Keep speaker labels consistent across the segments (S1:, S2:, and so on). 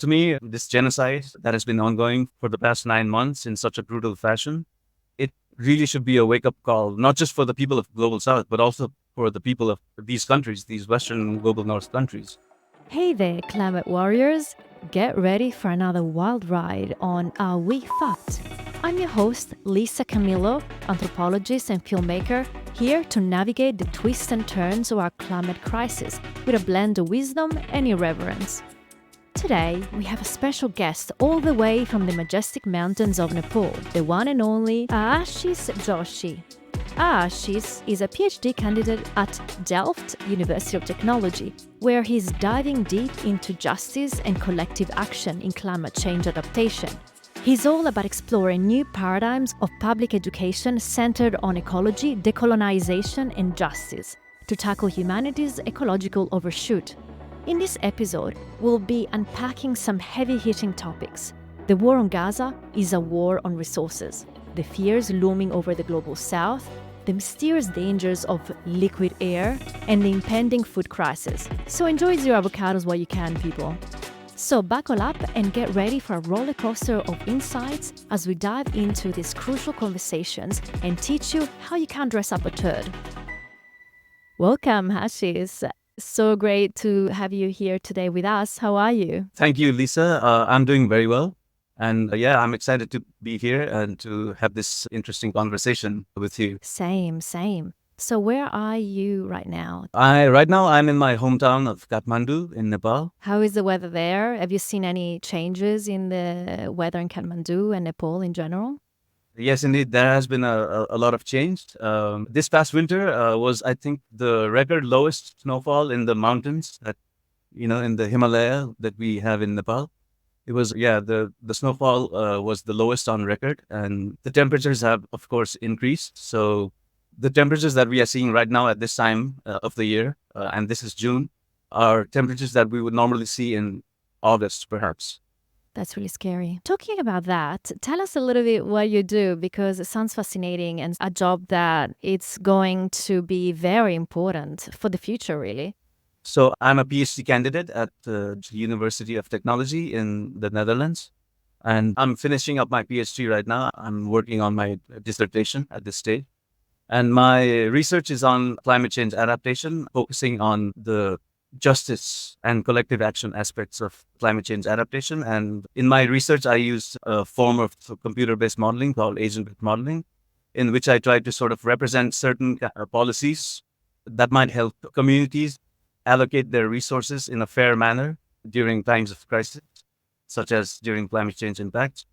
S1: To me, this genocide that has been ongoing for the past 9 months in such a brutal fashion, it really should be a wake-up call, not just for the people of Global South, but also for the people of these countries, these Western Global North countries.
S2: Hey there, climate warriors! Get ready for another wild ride on Are We Fucked? I'm your host, Lisa Camillo, anthropologist and filmmaker, here to navigate the twists and turns of our climate crisis with a blend of wisdom and irreverence. Today, we have a special guest all the way from the majestic mountains of Nepal, the one and only Aashis Joshi. Aashis is a PhD candidate at Delft University of Technology, where he's diving deep into justice and collective action in climate change adaptation. He's all about exploring new paradigms of public education centered on ecology, decolonization, and justice to tackle humanity's ecological overshoot. In this episode, we'll be unpacking some heavy-hitting topics. The war on Gaza is a war on resources, the fears looming over the global south, the mysterious dangers of liquid air, and the impending food crisis. So enjoy your avocados while you can, people. So buckle up and get ready for a roller coaster of insights as we dive into these crucial conversations and teach you how you can dress up a turd. Welcome, Aashis. So great to have you here today with us. How are you?
S1: Thank you, Lisa. I'm doing very well. And I'm excited to be here and to have this interesting conversation with you.
S2: Same. So where are you right now?
S1: Right now, I'm in my hometown of Kathmandu in Nepal.
S2: How is the weather there? Have you seen any changes in the weather in Kathmandu and Nepal in general?
S1: Yes, indeed, there has been a lot of change. This past winter was, I think, the record lowest snowfall in the mountains in the Himalaya that we have in Nepal. It was, the snowfall was the lowest on record, and the temperatures have, of course, increased. So the temperatures that we are seeing right now at this time of the year, and this is June, are temperatures that we would normally see in August, perhaps.
S2: That's really scary. Talking about that, tell us a little bit what you do, because it sounds fascinating and a job that it's going to be very important for the future, really.
S1: So I'm a PhD candidate at the University of Technology in the Netherlands, and I'm finishing up my PhD right now. I'm working on my dissertation at this stage. And my research is on climate change adaptation, focusing on the justice and collective action aspects of climate change adaptation. And in my research, I use a form of computer-based modeling called agent-based modeling, in which I try to sort of represent certain policies that might help communities allocate their resources in a fair manner during times of crisis, such as during climate change impacts.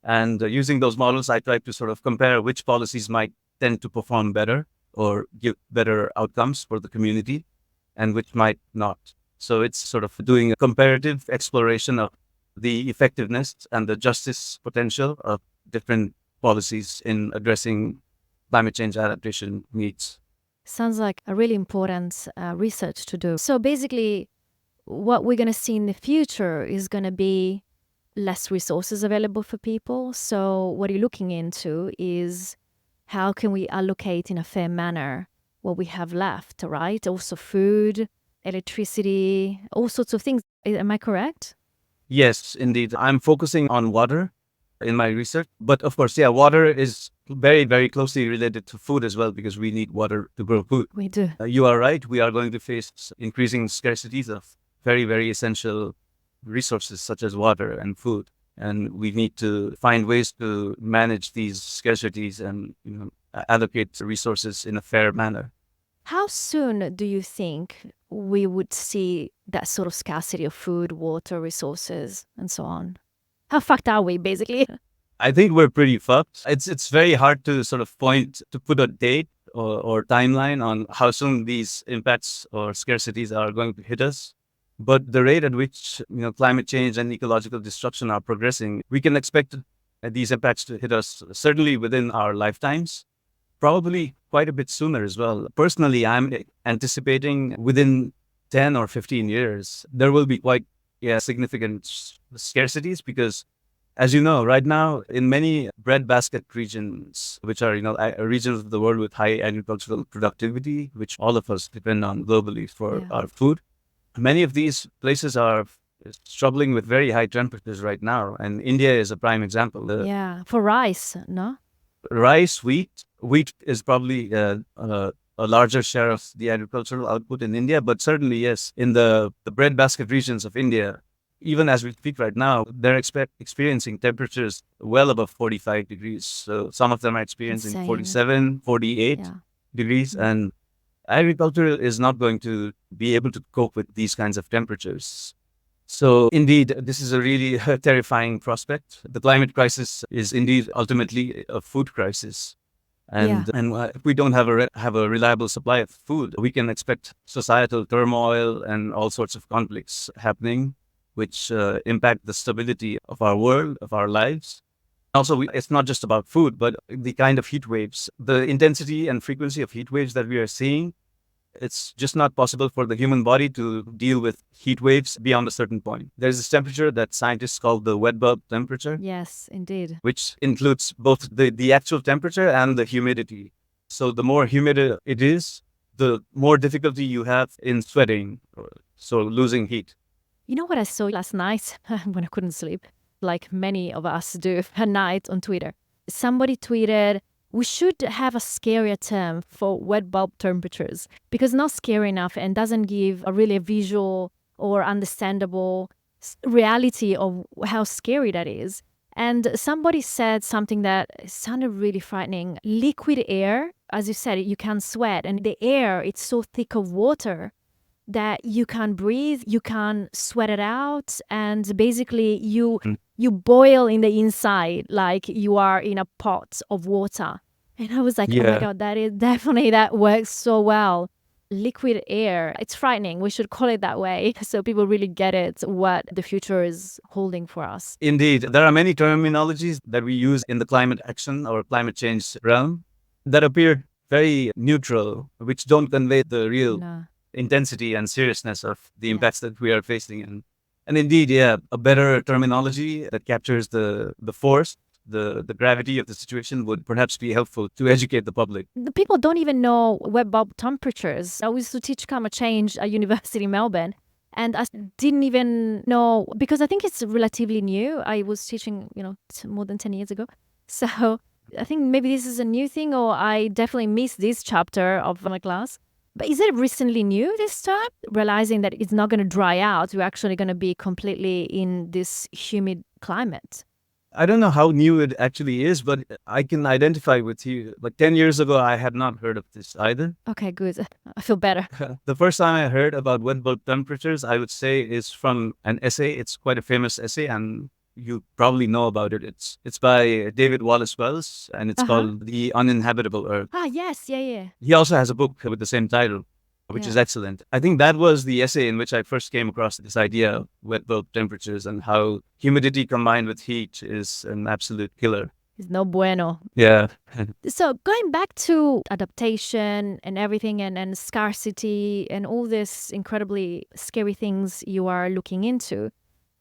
S1: And using those models, I try to sort of compare which policies might tend to perform better or give better outcomes for the community and which might not. So it's sort of doing a comparative exploration of the effectiveness and the justice potential of different policies in addressing climate change adaptation needs.
S2: Sounds like a really important research to do. So basically, what we're going to see in the future is going to be less resources available for people. So what you're looking into is how can we allocate in a fair manner what we have left, right? Also food, electricity, all sorts of things. Am I correct?
S1: Yes, indeed. I'm focusing on water in my research. But of course, water is very, very closely related to food as well, because we need water to grow food.
S2: We do.
S1: You are right. We are going to face increasing scarcities of very, very essential resources such as water and food. And we need to find ways to manage these scarcities and allocate resources in a fair manner.
S2: How soon do you think we would see that sort of scarcity of food, water, resources, and so on? How fucked are we, basically?
S1: I think we're pretty fucked. It's very hard to sort of put a date or timeline on how soon these impacts or scarcities are going to hit us. But the rate at which climate change and ecological destruction are progressing, we can expect these impacts to hit us certainly within our lifetimes, probably quite a bit sooner as well. Personally, I'm anticipating within 10 or 15 years, there will be quite significant scarcities because, as you know, right now in many breadbasket regions, which are regions of the world with high agricultural productivity, which all of us depend on globally for our food, many of these places are is struggling with very high temperatures right now, and India is a prime example.
S2: Yeah, for rice, no?
S1: Rice, wheat is probably a larger share of the agricultural output in India, but certainly yes, in the breadbasket regions of India, even as we speak right now, they're experiencing temperatures well above 45 degrees. So some of them are experiencing
S2: Insane.
S1: 47, 48
S2: Yeah.
S1: degrees,
S2: Mm.
S1: and agriculture is not going to be able to cope with these kinds of temperatures. So indeed, this is a really terrifying prospect. The climate crisis is indeed ultimately a food crisis.
S2: Yeah.
S1: And if we don't have a reliable supply of food, we can expect societal turmoil and all sorts of conflicts happening, which impact the stability of our world, of our lives. Also, it's not just about food, but the kind of heat waves, the intensity and frequency of heat waves that we are seeing. It's just not possible for the human body to deal with heat waves beyond a certain point. There's this temperature that scientists call the wet bulb temperature,
S2: Yes, indeed.
S1: which includes both the actual temperature and the humidity. So the more humid it is, the more difficulty you have in sweating, so losing heat.
S2: You know what I saw last night when I couldn't sleep, like many of us do at night on Twitter? Somebody tweeted, we should have a scarier term for wet bulb temperatures because not scary enough and doesn't give a really visual or understandable reality of how scary that is. And somebody said something that sounded really frightening. Liquid air, as you said, you can't sweat, and the air, it's so thick of water that you can't breathe, you can't sweat it out, and basically
S1: Mm.
S2: you boil in the inside like you are in a pot of water. And I was like, oh my
S1: Yeah,
S2: god, that is definitely, that works so well. Liquid air, it's frightening. We should call it that way so people really get it, what the future is holding for us.
S1: indeed. There are many terminologies that we use in the climate action or climate change realm that appear very neutral, which don't convey the real
S2: No.
S1: intensity and seriousness of the
S2: Yeah.
S1: impacts that we are facing. And indeed, yeah, a better terminology that captures the force, the gravity of the situation would perhaps be helpful to educate the public.
S2: The people don't even know wet bulb temperatures. I used to teach climate change at University in Melbourne, and I didn't even know because I think it's relatively new. I was teaching, more than 10 years ago. So I think maybe this is a new thing, or I definitely missed this chapter of my class. But is it recently new this time? Realizing that it's not going to dry out, we're actually going to be completely in this humid climate.
S1: I don't know how new it actually is, but I can identify with you. Like 10 years ago, I had not heard of this either.
S2: Okay, good. I feel better.
S1: The first time I heard about wet bulb temperatures, I would say, is from an essay. It's quite a famous essay, and you probably know about it. It's by David Wallace Wells, and it's
S2: Uh huh.
S1: called The Uninhabitable Earth.
S2: Ah, yes, yeah, yeah,
S1: He also has a book with the same title, which is
S2: yeah.
S1: excellent. I think that was the essay in which I first came across this idea of wet bulb temperatures and how humidity combined with heat is an absolute killer.
S2: It's no bueno.
S1: Yeah.
S2: So going back to adaptation and everything and scarcity and all this incredibly scary things you are looking into,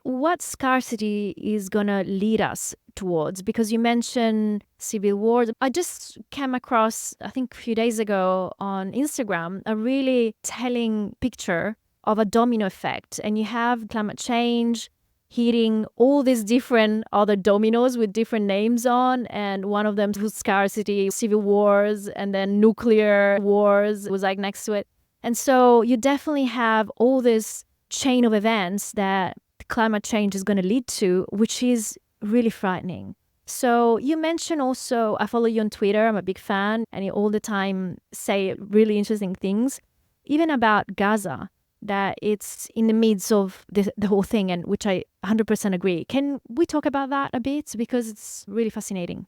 S2: what scarcity is going to lead us towards? Because you mentioned civil wars. I just came across, I think a few days ago on Instagram, a really telling picture of a domino effect. And you have climate change hitting all these different other dominoes with different names on. And one of them was scarcity, civil wars, and then nuclear wars was like next to it. And so you definitely have all this chain of events that climate change is going to lead to, which is really frightening. So you mentioned also, I follow you on Twitter, I'm a big fan, and you all the time say really interesting things, even about Gaza, that it's in the midst of the whole thing, and which I 100% agree. Can we talk about that a bit? Because it's really fascinating.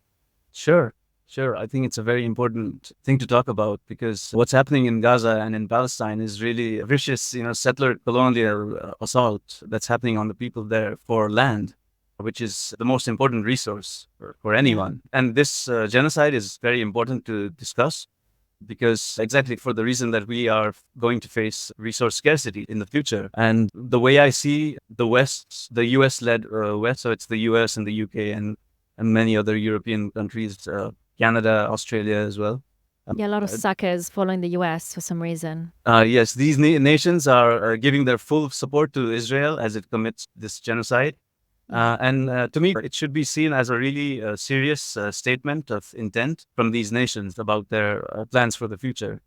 S1: Sure. Sure. I think it's a very important thing to talk about because what's happening in Gaza and in Palestine is really a vicious, settler colonial assault that's happening on the people there for land, which is the most important resource for
S2: Yeah.
S1: anyone. And this genocide is very important to discuss because exactly for the reason that we are going to face resource scarcity in the future. And the way I see the West, the US-led West, so it's the US and the UK and many other European countries, Canada, Australia as well.
S2: Yeah, a lot of suckers following the US for some reason.
S1: Yes, these nations are giving their full support to Israel as it commits this genocide.
S2: Yeah.
S1: And to me, it should be seen as a really serious statement of intent from these nations about their plans for the future.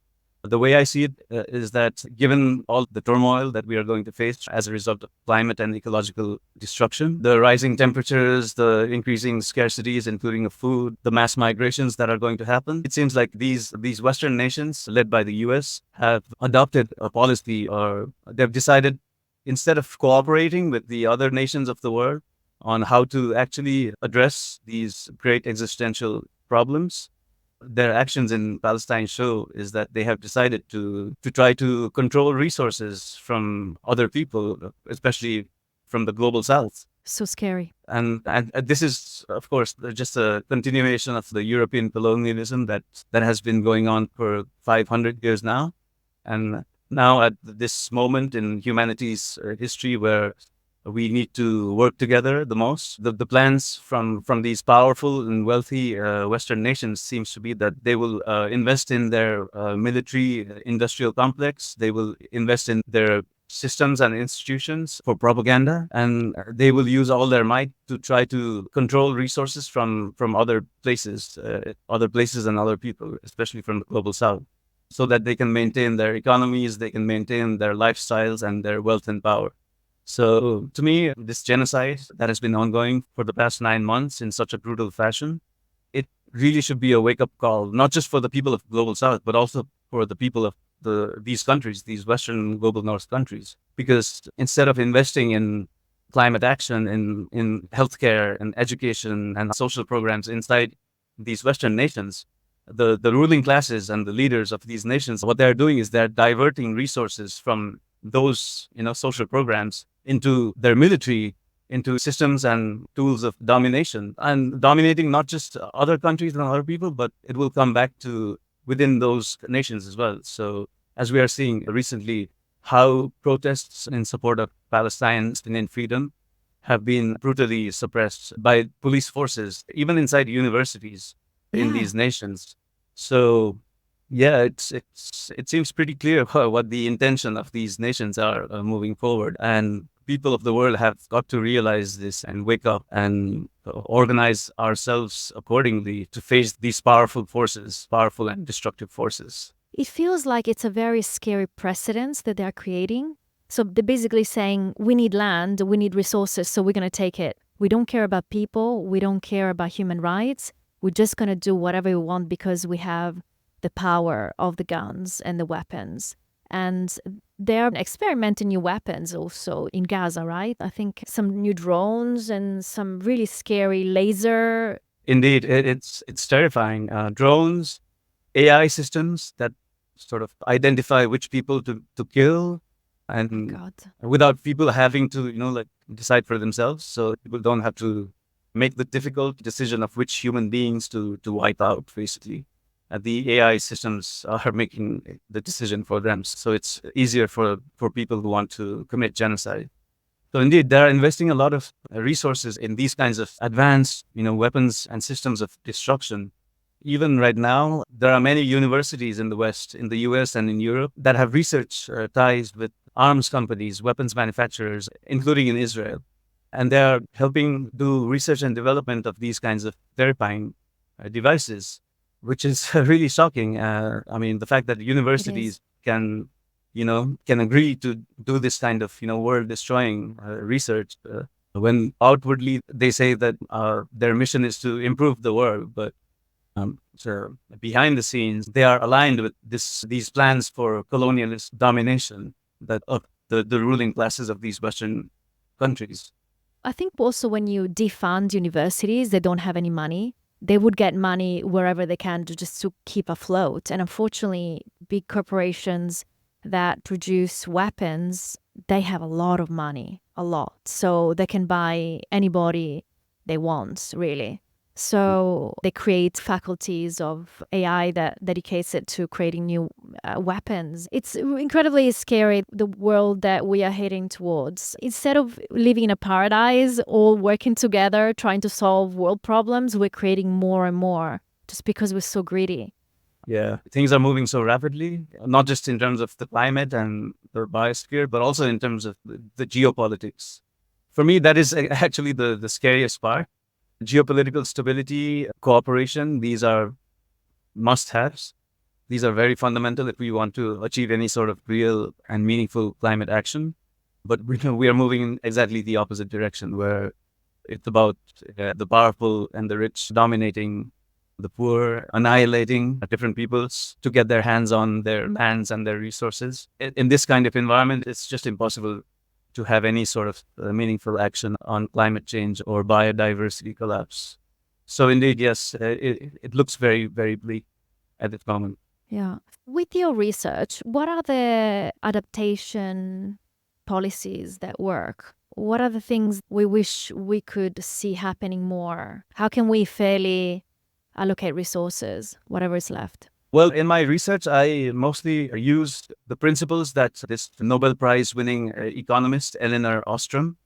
S1: The way I see it is that given all the turmoil that we are going to face as a result of climate and ecological destruction, the rising temperatures, the increasing scarcities, including of food, the mass migrations that are going to happen, it seems like these Western nations, led by the US, have adopted a policy, or they've decided, instead of cooperating with the other nations of the world on how to actually address these great existential problems, their actions in Palestine show is that they have decided to try to control resources from other people, especially from the global south.
S2: So scary.
S1: And this is, of course, just a continuation of the European colonialism that has been going on for 500 years now. And now, at this moment in humanity's history, where we need to work together the most, the plans from these powerful and wealthy Western nations seems to be that they will invest in their military industrial complex. They will invest in their systems and institutions for propaganda, and they will use all their might to try to control resources from other places and other people, especially from the global south, so that they can maintain their economies, they can maintain their lifestyles and their wealth and power. So to me, this genocide that has been ongoing for the past 9 months in such a brutal fashion, it really should be a wake-up call, not just for the people of global south, but also for the people of these countries, these Western global north countries. Because instead of investing in climate action, in healthcare and education and social programs inside these Western nations, the ruling classes and the leaders of these nations, what they're doing is they're diverting resources from those social programs into their military, into systems and tools of domination, and dominating not just other countries and other people, but it will come back to within those nations as well. So as we are seeing recently, how protests in support of Palestine's freedom have been brutally suppressed by police forces, even inside universities in
S2: Yeah.
S1: these nations. So yeah, it seems pretty clear what the intention of these nations are moving forward, and people of the world have got to realize this and wake up and organize ourselves accordingly to face these powerful forces, powerful and destructive forces.
S2: It feels like it's a very scary precedence that they're creating. So they're basically saying, we need land, we need resources, so we're going to take it. We don't care about people, we don't care about human rights. We're just going to do whatever we want because we have the power of the guns and the weapons. And they're experimenting new weapons also in Gaza, right? I think some new drones and some really scary laser.
S1: Indeed, it's terrifying. Drones, AI systems that sort of identify which people to kill, and
S2: God.
S1: without people having to decide for themselves. So people don't have to make the difficult decision of which human beings to wipe out, basically. The AI systems are making the decision for them. So it's easier for people who want to commit genocide. So indeed, they're investing a lot of resources in these kinds of advanced, weapons and systems of destruction. Even right now, there are many universities in the West, in the US and in Europe, that have research ties with arms companies, weapons manufacturers, including in Israel. And they are helping do research and development of these kinds of terrifying devices, which is really shocking. I mean, the fact that universities can agree to do this kind of, world-destroying research, when outwardly they say that their mission is to improve the world, but so behind the scenes, they are aligned with these plans for colonialist domination that of the ruling classes of these Western countries.
S2: I think also when you defund universities, they don't have any money. They would get money wherever they can just to keep afloat. And unfortunately, big corporations that produce weapons, they have a lot of money, a lot. So they can buy anybody they want, really. So they create faculties of AI that dedicates it to creating new weapons. It's incredibly scary, the world that we are heading towards. Instead of living in a paradise, all working together, trying to solve world problems, we're creating more and more just because we're so greedy.
S1: Yeah, things are moving so rapidly, not just in terms of the climate and the biosphere, but also in terms of the geopolitics. For me, that is actually the scariest part. Geopolitical stability, cooperation, these are must-haves. These are very fundamental if we want to achieve any sort of real and meaningful climate action. But we are moving in exactly the opposite direction, where it's about the powerful and the rich dominating the poor, annihilating different peoples to get their hands on their lands and their resources. In this kind of environment, it's just impossible to have any sort of meaningful action on climate change or biodiversity collapse. So indeed, yes, it looks very, very bleak at this moment.
S2: Yeah. With your research, what are the adaptation policies that work? What are the things we wish we could see happening more? How can we fairly allocate resources, whatever is left?
S1: Well, in my research, I mostly used the principles that this Nobel Prize winning economist, Elinor Ostrom,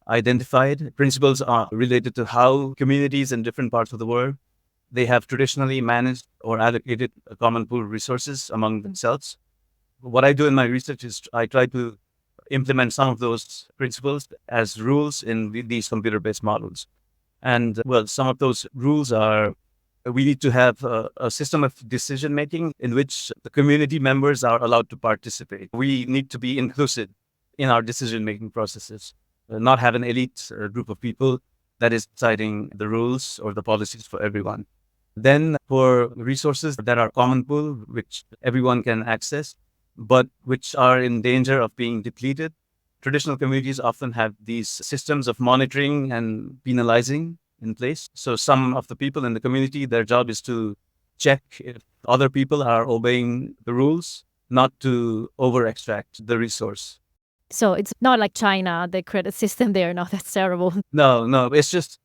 S1: identified. Principles are related to how communities in different parts of the world, they have traditionally managed or allocated common pool resources among themselves. What I do in my research is I try to implement some of those principles as rules in these computer-based models. And well, some of those rules are we need to have a system of decision making in which the community members are allowed to participate. We need to be inclusive in our decision making processes, not have an elite group of people that is deciding the rules or the policies for everyone. Then, for resources that are common pool, which everyone can access, but which are in danger of being depleted, traditional communities often have these systems of monitoring and penalizing in place. So some of the people in the community, their job is to check if other people are obeying the rules, not to over extract the resource.
S2: So it's not like China, the credit system there. No, that's terrible.
S1: No, it's just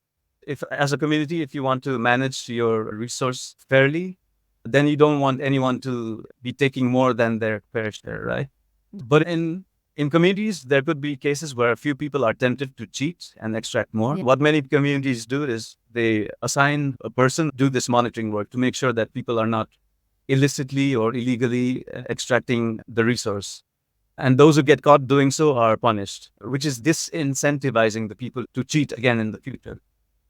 S1: if as a community, if you want to manage your resource fairly, then you don't want anyone to be taking more than their fair share, right? But in communities, there could be cases where a few people are tempted to cheat and extract more.
S2: Yeah.
S1: What many communities do is they assign a person to do this monitoring work to make sure that people are not illicitly or illegally extracting the resource. And those who get caught doing so are punished, which is disincentivizing the people to cheat again in the future.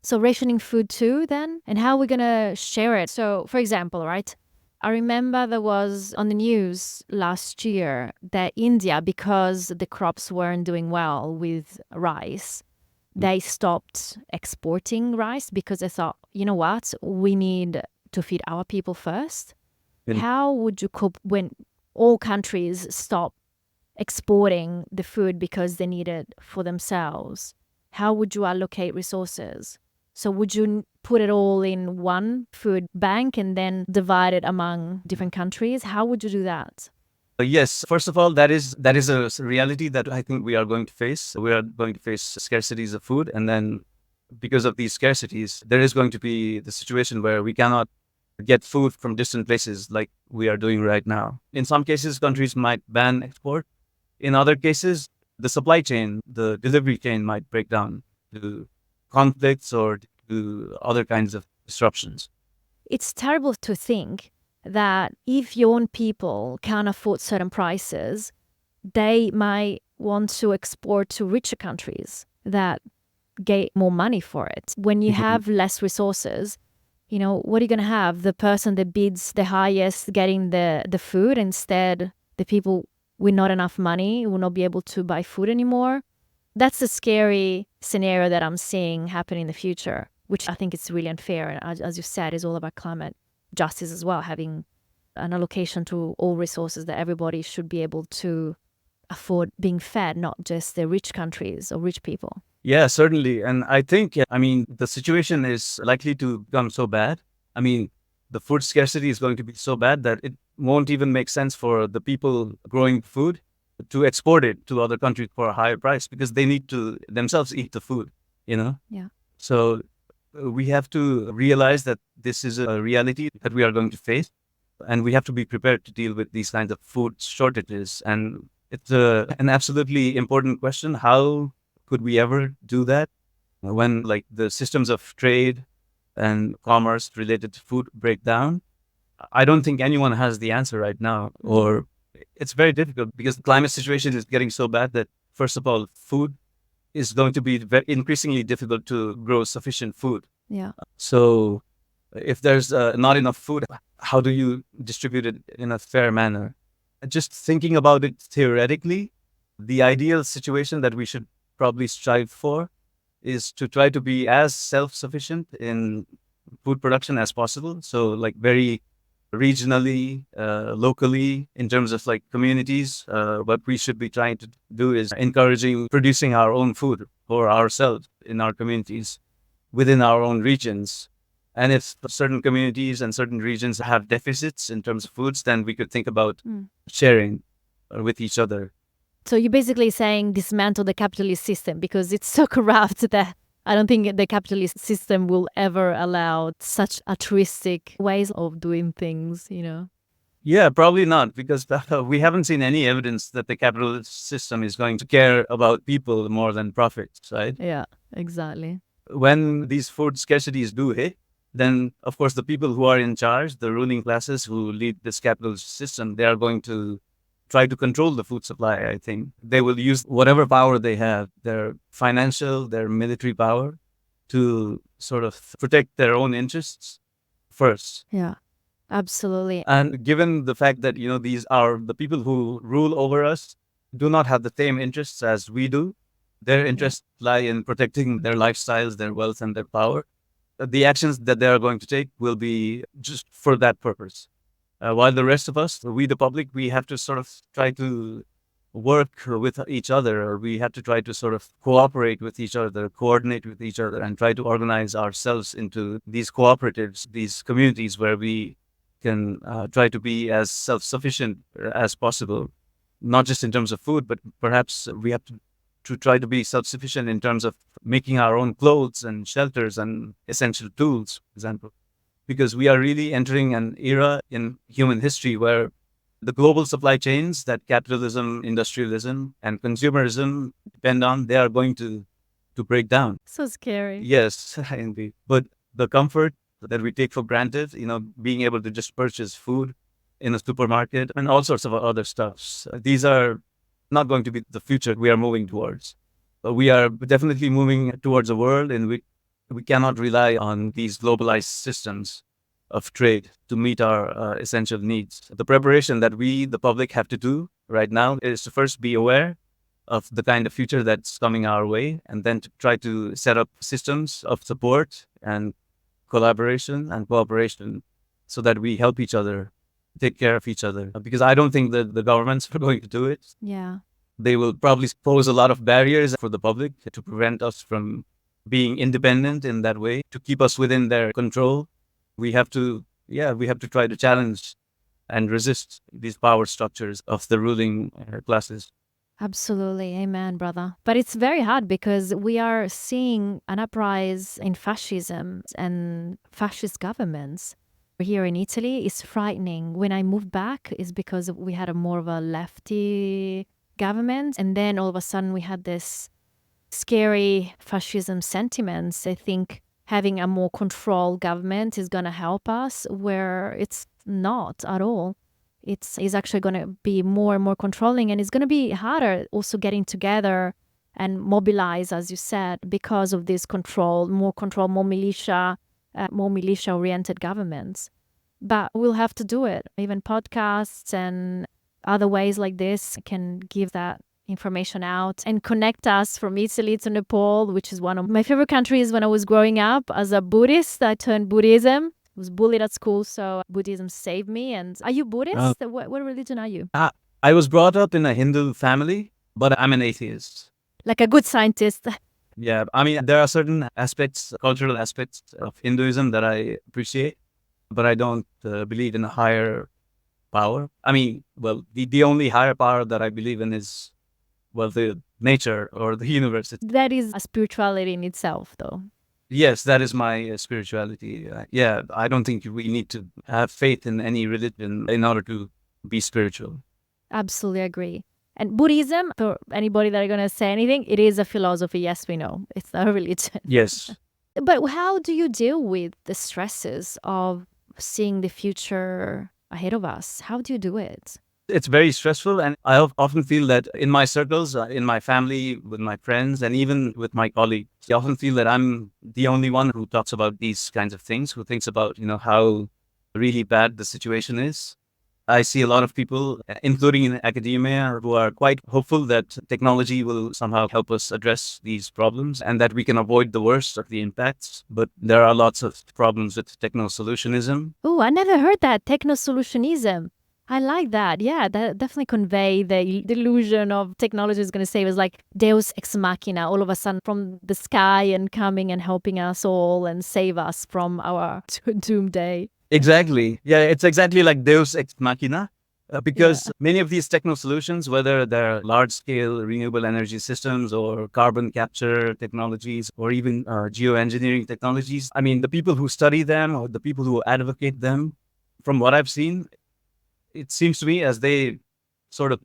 S2: So rationing food too, then? And how are we going to share it? So, for example, right? I remember there was on the news last year that India, because the crops weren't doing well with rice, they stopped exporting rice because they thought, you know what, we need to feed our people first.
S1: And-
S2: How would you cope when all countries stop exporting the food because they need it for themselves? How would you allocate resources? So would you put it all in one food bank and then divide it among different countries? How would you do that?
S1: Yes, first of all, that is a reality that I think we are going to face. We are going to face scarcities of food, and then because of these scarcities, there is going to be the situation where we cannot get food from distant places like we are doing right now. In some cases, countries might ban export. In other cases, the supply chain, the delivery chain might break down to conflicts or to other kinds of disruptions.
S2: It's terrible to think that if your own people can't afford certain prices, they might want to export to richer countries that get more money for it. When you have less resources, what are you going to have? The person that bids the highest getting the food, instead the people with not enough money will not be able to buy food anymore. That's a scary scenario that I'm seeing happen in the future, which I think is really unfair. And as you said, is all about climate justice as well, having an allocation to all resources that everybody should be able to afford being fed, not just the rich countries or rich people.
S1: Yeah, certainly. And I think, the situation is likely to become so bad. The food scarcity is going to be so bad that it won't even make sense for the people growing food to export it to other countries for a higher price because they need to themselves eat the food, you know?
S2: Yeah.
S1: So we have to realize that this is a reality that we are going to face, and we have to be prepared to deal with these kinds of food shortages. And it's an absolutely important question. How could we ever do that when the systems of trade and commerce related to food break down? I don't think anyone has the answer right now, or it's very difficult because the climate situation is getting so bad that, first of all, food is going to be increasingly difficult to grow sufficient food.
S2: Yeah.
S1: So if there's not enough food, how do you distribute it in a fair manner? Just thinking about it theoretically, the ideal situation that we should probably strive for is to try to be as self-sufficient in food production as possible. So like very regionally, locally, in terms of like communities, what we should be trying to do is encouraging producing our own food for ourselves in our communities, within our own regions. And if certain communities and certain regions have deficits in terms of foods, then we could think about sharing with each other.
S2: So you're basically saying dismantle the capitalist system because it's so corrupt that I don't think the capitalist system will ever allow such altruistic ways of doing things, you know?
S1: Yeah, probably not, because we haven't seen any evidence that the capitalist system is going to care about people more than profits, right?
S2: Yeah, exactly.
S1: When these food scarcities do hit, then of course the people who are in charge, the ruling classes who lead this capitalist system, they are going to try to control the food supply. I think they will use whatever power they have, their financial, their military power, to sort of protect their own interests first.
S2: Yeah, absolutely.
S1: And given the fact that, these are the people who rule over us do not have the same interests as we do, their interests lie in protecting their lifestyles, their wealth, and their power. The actions that they are going to take will be just for that purpose. While the rest of us, we the public, we have to sort of try to work with each other, or we have to try to sort of cooperate with each other, coordinate with each other, and try to organize ourselves into these cooperatives, these communities where we can try to be as self-sufficient as possible, not just in terms of food, but perhaps we have to try to be self-sufficient in terms of making our own clothes and shelters and essential tools, for example. Because we are really entering an era in human history where the global supply chains that capitalism, industrialism, and consumerism depend on, they are going to break down.
S2: So scary.
S1: Yes, indeed. But the comfort that we take for granted, being able to just purchase food in a supermarket and all sorts of other stuffs, these are not going to be the future we are moving towards. But we are definitely moving towards a world in which we cannot rely on these globalized systems of trade to meet our essential needs. The preparation that we, the public, have to do right now is to first be aware of the kind of future that's coming our way, and then to try to set up systems of support and collaboration and cooperation so that we help each other, take care of each other. Because I don't think that the governments are going to do it.
S2: Yeah.
S1: They will probably pose a lot of barriers for the public to prevent us from being independent in that way, to keep us within their control. We have to try to challenge and resist these power structures of the ruling classes.
S2: Absolutely. Amen, brother. But it's very hard because we are seeing an uprise in fascism and fascist governments. Here in Italy is frightening. When I moved back, is because we had a more of a lefty government, and then all of a sudden we had this scary fascism sentiments. I think having a more controlled government is going to help us, where it's not at all. It's actually going to be more and more controlling, and it's going to be harder also getting together and mobilize, as you said, because of this control, more militia-oriented governments. But we'll have to do it. Even podcasts and other ways like this can give that information out and connect us from Italy to Nepal, which is one of my favorite countries. When I was growing up as a Buddhist, I turned Buddhism. I was bullied at school, so Buddhism saved me. And are you Buddhist? What religion are you?
S1: I was brought up in a Hindu family, but I'm an atheist.
S2: Like a good scientist.
S1: Yeah, I mean, there are certain aspects, cultural aspects of Hinduism that I appreciate, but I don't believe in a higher power. I mean, well, the only higher power that I believe in is, well, the nature or the universe.
S2: That is a spirituality in itself, though.
S1: Yes, that is my spirituality. Yeah, I don't think we need to have faith in any religion in order to be spiritual.
S2: Absolutely agree. And Buddhism, for anybody that are going to say anything, it is a philosophy. Yes, we know. It's not a religion.
S1: Yes.
S2: But how do you deal with the stresses of seeing the future ahead of us? How do you do it?
S1: It's very stressful. And I often feel that in my circles, in my family, with my friends, and even with my colleagues, I often feel that I'm the only one who talks about these kinds of things, who thinks about, how really bad the situation is. I see a lot of people, including in academia, who are quite hopeful that technology will somehow help us address these problems and that we can avoid the worst of the impacts. But there are lots of problems with techno-solutionism.
S2: Oh, I never heard that. Techno-solutionism. I like that. Yeah, that definitely convey the illusion of technology is going to save us, like Deus ex machina, all of a sudden from the sky and coming and helping us all and save us from our doomsday.
S1: Exactly. Yeah, it's exactly like Deus ex machina.
S2: Yeah.
S1: Because many of these techno solutions, whether they're large scale renewable energy systems or carbon capture technologies or even geoengineering technologies, I mean, the people who study them or the people who advocate them, from what I've seen, it seems to me as they sort of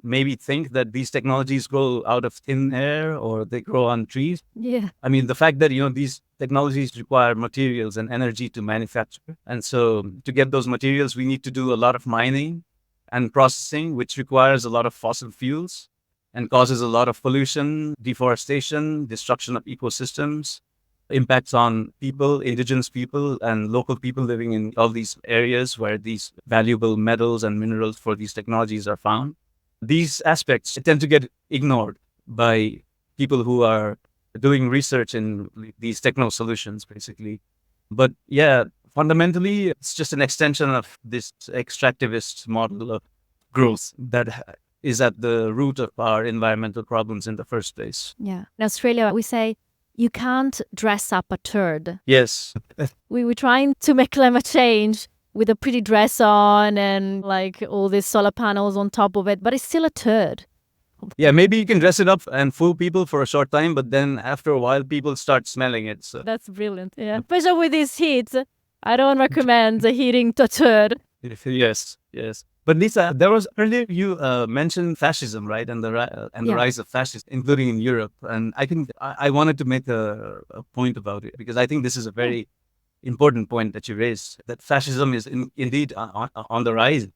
S1: maybe think that these technologies grow out of thin air or they grow on trees.
S2: Yeah.
S1: I mean, the fact that, these technologies require materials and energy to manufacture. And so to get those materials, we need to do a lot of mining and processing, which requires a lot of fossil fuels and causes a lot of pollution, deforestation, destruction of ecosystems, impacts on people, indigenous people, and local people living in all these areas where these valuable metals and minerals for these technologies are found. These aspects tend to get ignored by people who are doing research in these techno solutions, basically. But yeah, fundamentally, it's just an extension of this extractivist model of growth that is at the root of our environmental problems in the first place.
S2: Yeah. In Australia, we say you can't dress up a turd.
S1: Yes.
S2: We're trying to make climate change with a pretty dress on and like all these solar panels on top of it, but it's still a turd.
S1: Yeah, maybe you can dress it up and fool people for a short time, but then after a while, people start smelling it. So
S2: That's brilliant. Yeah. Especially with this heat. I don't recommend the heating to turd.
S1: yes, yes. But Lisa, there was earlier you mentioned fascism, right, and the
S2: Yeah.
S1: rise of fascism, including in Europe. And I think I wanted to make a point about it because I think this is a very important point that you raised. That fascism is indeed on the rise,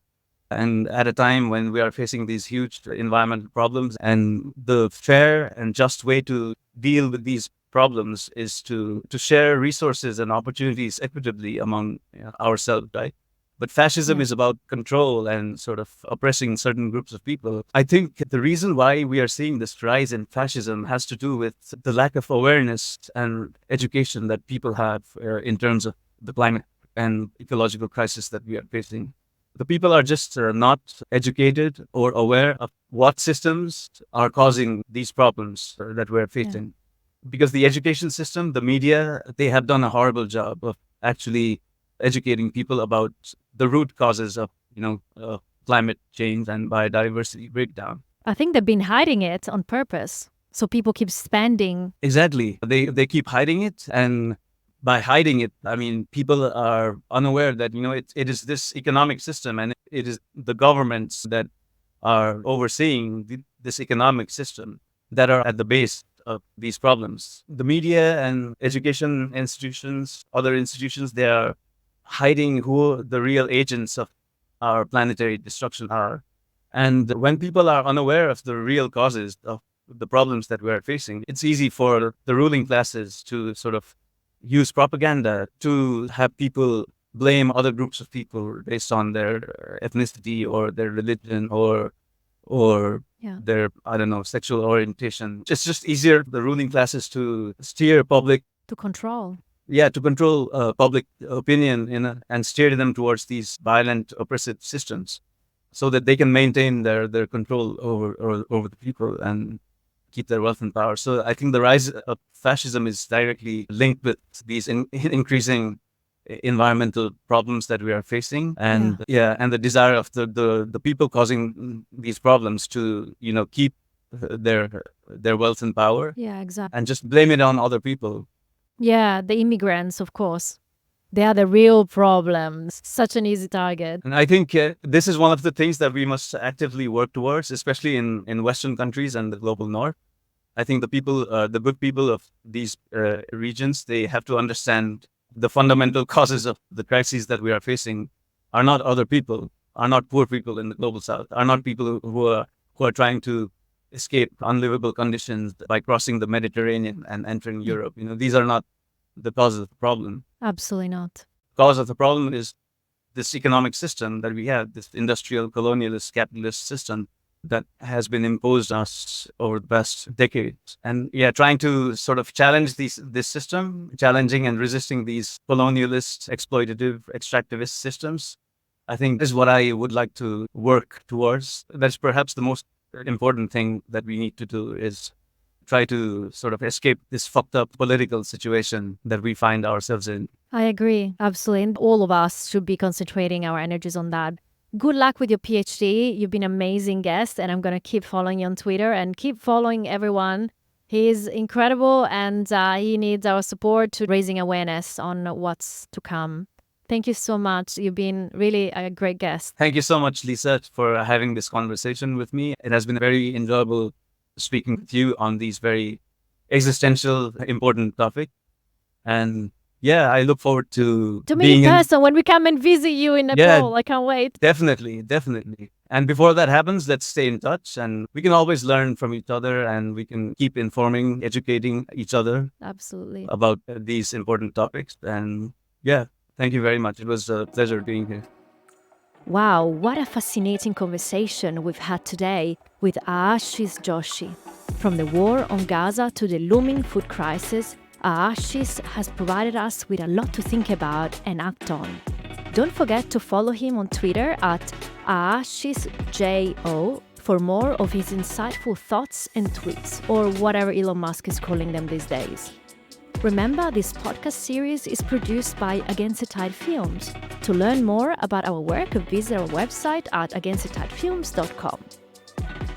S1: and at a time when we are facing these huge environmental problems, and the fair and just way to deal with these problems is to share resources and opportunities equitably among ourselves, right? But fascism
S2: Yeah.
S1: is about control and sort of oppressing certain groups of people. I think the reason why we are seeing this rise in fascism has to do with the lack of awareness and education that people have in terms of the climate and ecological crisis that we are facing. The people are just not educated or aware of what systems are causing these problems that we're facing. Because the education system, the media, they have done a horrible job of actually educating people about the root causes of, climate change and biodiversity breakdown.
S2: I think they've been hiding it on purpose. So people keep spending.
S1: Exactly. They keep hiding it, and by hiding it, I mean people are unaware that it is this economic system, and it is the governments that are overseeing this economic system that are at the base of these problems. The media and education institutions, other institutions, they are hiding who the real agents of our planetary destruction are. And when people are unaware of the real causes of the problems that we're facing, it's easy for the ruling classes to sort of use propaganda to have people blame other groups of people based on their ethnicity or their religion or
S2: Yeah.
S1: their, I don't know, sexual orientation. It's just easier for the ruling classes to steer public,
S2: To control.
S1: to control public opinion and steer them towards these violent, oppressive systems, so that they can maintain their control over the people and keep their wealth and power. So I think the rise of fascism is directly linked with these increasing environmental problems that we are facing, and and the desire of the people causing these problems to keep their wealth and power,
S2: Yeah, exactly.
S1: and just blame it on other people.
S2: Yeah, the immigrants, of course. They are the real problems. Such an easy target.
S1: And I think this is one of the things that we must actively work towards, especially in Western countries and the global North. I think the good people of these regions, they have to understand the fundamental causes of the crises that we are facing are not other people, are not poor people in the global south, are not people who are trying to escape unlivable conditions by crossing the Mediterranean and entering Europe. These are not the cause of the problem.
S2: Absolutely not.
S1: Cause of the problem is this economic system that we have, this industrial, colonialist, capitalist system that has been imposed on us over the past decades. And trying to sort of challenge this system, challenging and resisting these colonialist, exploitative, extractivist systems, I think is what I would like to work towards. That's perhaps the most important thing that we need to do, is try to sort of escape this fucked up political situation that we find ourselves in.
S2: I agree, absolutely. And all of us should be concentrating our energies on that. Good luck with your PhD. You've been an amazing guest, and I'm going to keep following you on Twitter and keep following everyone. He's incredible, and he needs our support to raising awareness on what's to come. Thank you so much. You've been really a great guest.
S1: Thank you so much, Lisa, for having this conversation with me. It has been very enjoyable speaking with you on these very existential, important topics. And I look forward to
S2: meet
S1: being
S2: in person when we come and visit you in Nepal. I can't wait.
S1: Definitely. And before that happens, let's stay in touch, and we can always learn from each other, and we can keep informing, educating each other.
S2: Absolutely.
S1: About these important topics. And thank you very much. It was a pleasure being here.
S2: Wow, what a fascinating conversation we've had today with Aashis Joshi. From the war on Gaza to the looming food crisis, Aashis has provided us with a lot to think about and act on. Don't forget to follow him on Twitter at AashisJO for more of his insightful thoughts and tweets, or whatever Elon Musk is calling them these days. Remember, this podcast series is produced by Against the Tide Films. To learn more about our work, visit our website at againstthetideFilms.com.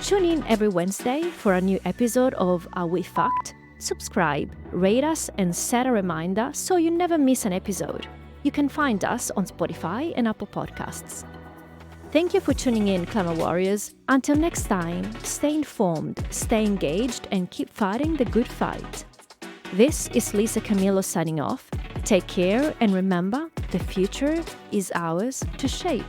S2: Tune in every Wednesday for a new episode of Are We Fucked? Subscribe, rate us, and set a reminder so you never miss an episode. You can find us on Spotify and Apple Podcasts. Thank you for tuning in, Climate Warriors. Until next time, stay informed, stay engaged, and keep fighting the good fight. This is Lisa Camillo signing off. Take care, and remember, the future is ours to shape.